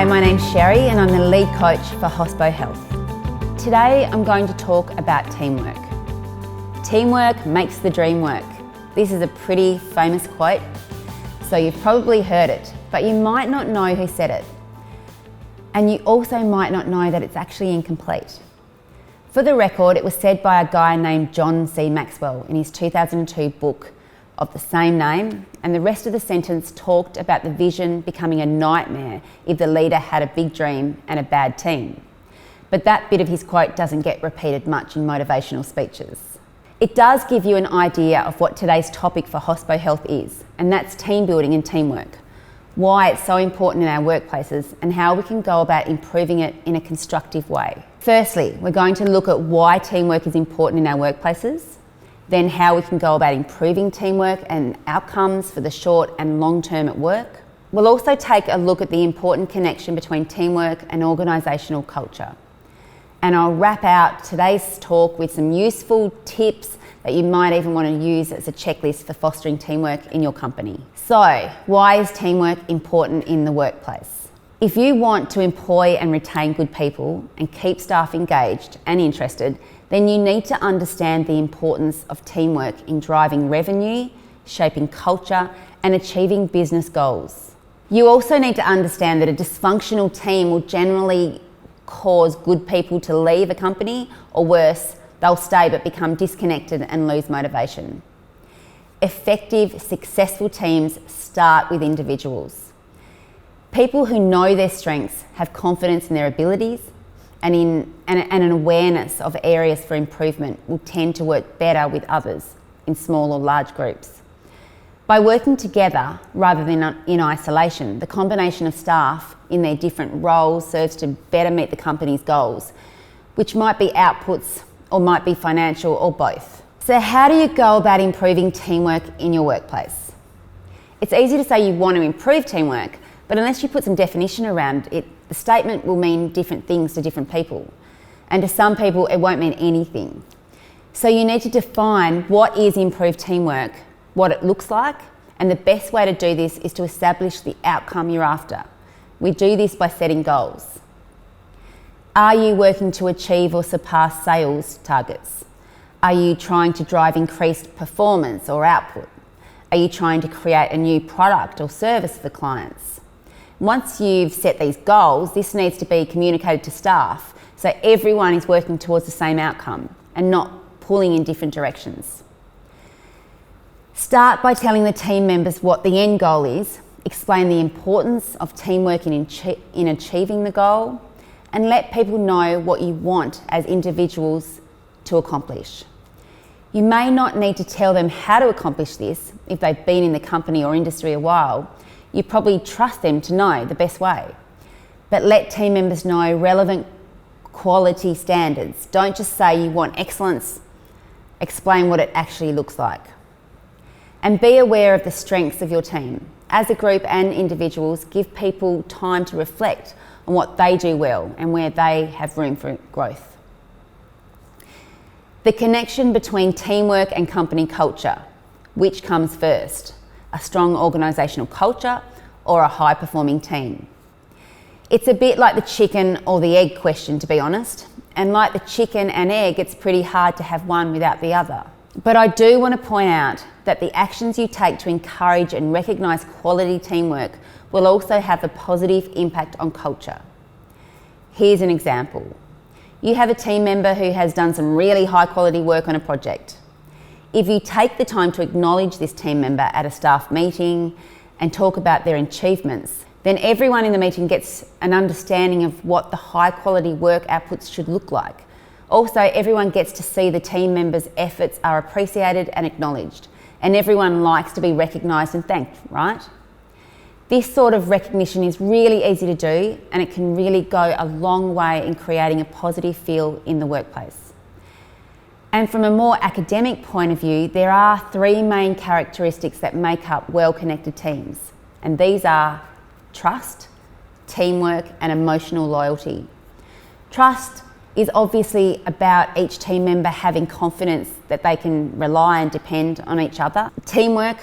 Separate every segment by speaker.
Speaker 1: Hi, my name's Sherri and I'm the lead coach for HOSPO Health. Today I'm going to talk about teamwork. Teamwork makes the dream work. This is a pretty famous quote, so you've probably heard it, but you might not know who said it. And you also might not know that it's actually incomplete. For the record, it was said by a guy named John C. Maxwell in his 2002 book of the same name, and the rest of the sentence talked about the vision becoming a nightmare if the leader had a big dream and a bad team. But that bit of his quote doesn't get repeated much in motivational speeches. It does give you an idea of what today's topic for HOSPO Health is, and that's team building and teamwork, why it's so important in our workplaces and how we can go about improving it in a constructive way. Firstly, we're going to look at why teamwork is important in our workplaces, then how we can go about improving teamwork and outcomes for the short and long term at work. We'll also take a look at the important connection between teamwork and organisational culture. And I'll wrap out today's talk with some useful tips that you might even want to use as a checklist for fostering teamwork in your company. So, why is teamwork important in the workplace? If you want to employ and retain good people and keep staff engaged and interested, then you need to understand the importance of teamwork in driving revenue, shaping culture, and achieving business goals. You also need to understand that a dysfunctional team will generally cause good people to leave a company, or worse, they'll stay but become disconnected and lose motivation. Effective, successful teams start with individuals. People who know their strengths, have confidence in their abilities, and an awareness of areas for improvement will tend to work better with others in small or large groups. By working together rather than in isolation, the combination of staff in their different roles serves to better meet the company's goals, which might be outputs or might be financial or both. So how do you go about improving teamwork in your workplace? It's easy to say you want to improve teamwork, but unless you put some definition around it, the statement will mean different things to different people. And to some people, it won't mean anything. So you need to define what is improved teamwork, what it looks like, and the best way to do this is to establish the outcome you're after. We do this by setting goals. Are you working to achieve or surpass sales targets? Are you trying to drive increased performance or output? Are you trying to create a new product or service for clients? Once you've set these goals, this needs to be communicated to staff so everyone is working towards the same outcome and not pulling in different directions. Start by telling the team members what the end goal is, explain the importance of teamwork in achieving the goal, and let people know what you want as individuals to accomplish. You may not need to tell them how to accomplish this if they've been in the company or industry a while. You probably trust them to know the best way. But let team members know relevant quality standards. Don't just say you want excellence, explain what it actually looks like. And be aware of the strengths of your team. As a group and individuals, give people time to reflect on what they do well and where they have room for growth. The connection between teamwork and company culture. Which comes first? A strong organisational culture or a high-performing team? It's a bit like the chicken or the egg question, to be honest. And like the chicken and egg, it's pretty hard to have one without the other. But I do want to point out that the actions you take to encourage and recognise quality teamwork will also have a positive impact on culture. Here's an example. You have a team member who has done some really high-quality work on a project. If you take the time to acknowledge this team member at a staff meeting and talk about their achievements, then everyone in the meeting gets an understanding of what the high quality work outputs should look like. Also, everyone gets to see the team member's efforts are appreciated and acknowledged, and everyone likes to be recognised and thanked, right? This sort of recognition is really easy to do, and it can really go a long way in creating a positive feel in the workplace. And from a more academic point of view, there are three main characteristics that make up well-connected teams. And these are trust, teamwork, and emotional loyalty. Trust is obviously about each team member having confidence that they can rely and depend on each other. Teamwork,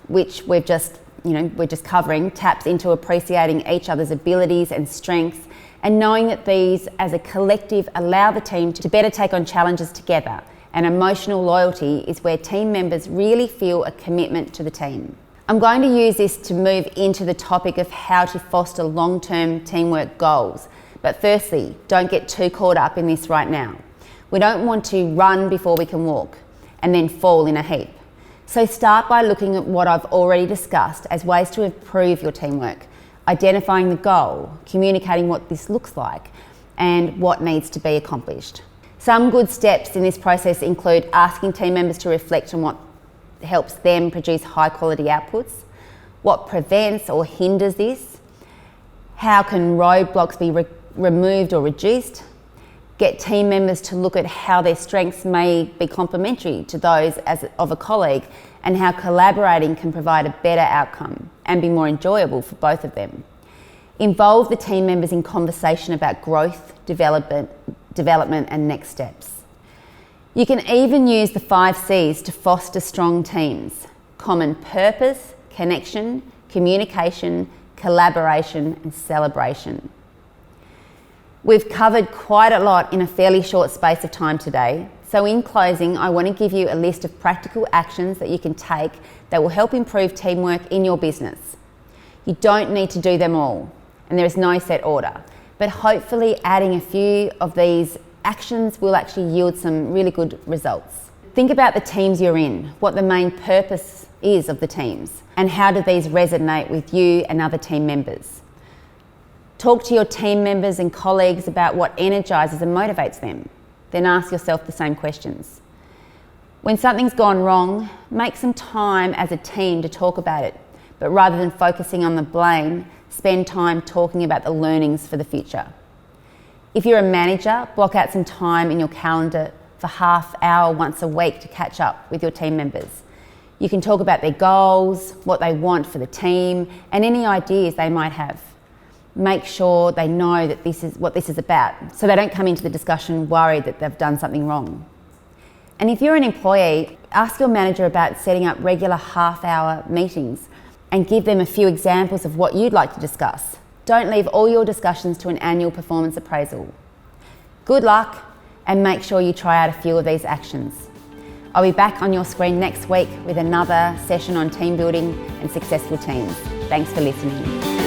Speaker 1: which we've just we're just covering, taps into appreciating each other's abilities and strengths, and knowing that these as a collective allow the team to better take on challenges together. And emotional loyalty is where team members really feel a commitment to the team. I'm going to use this to move into the topic of how to foster long-term teamwork goals. But firstly, don't get too caught up in this right now. We don't want to run before we can walk and then fall in a heap. So start by looking at what I've already discussed as ways to improve your teamwork, identifying the goal, communicating what this looks like, and what needs to be accomplished. Some good steps in this process include asking team members to reflect on what helps them produce high quality outputs, what prevents or hinders this, how can roadblocks be removed or reduced, get team members to look at how their strengths may be complementary to those of a colleague, and how collaborating can provide a better outcome and be more enjoyable for both of them. Involve the team members in conversation about growth, development and next steps. You can even use the 5 C's to foster strong teams: common purpose, connection, communication, collaboration and celebration. We've covered quite a lot in a fairly short space of time today. So in closing, I want to give you a list of practical actions that you can take that will help improve teamwork in your business. You don't need to do them all, and there is no set order, but hopefully adding a few of these actions will actually yield some really good results. Think about the teams you're in, what the main purpose is of the teams, and how do these resonate with you and other team members. Talk to your team members and colleagues about what energises and motivates them. Then ask yourself the same questions. When something's gone wrong, make some time as a team to talk about it, but rather than focusing on the blame, spend time talking about the learnings for the future. If you're a manager, block out some time in your calendar for half hour once a week to catch up with your team members. You can talk about their goals, what they want for the team, and any ideas they might have. Make sure they know that this is what this is about, so they don't come into the discussion worried that they've done something wrong. And if you're an employee, ask your manager about setting up regular half-hour meetings and give them a few examples of what you'd like to discuss. Don't leave all your discussions to an annual performance appraisal. Good luck, and make sure you try out a few of these actions. I'll be back on your screen next week with another session on team building and successful teams. Thanks for listening.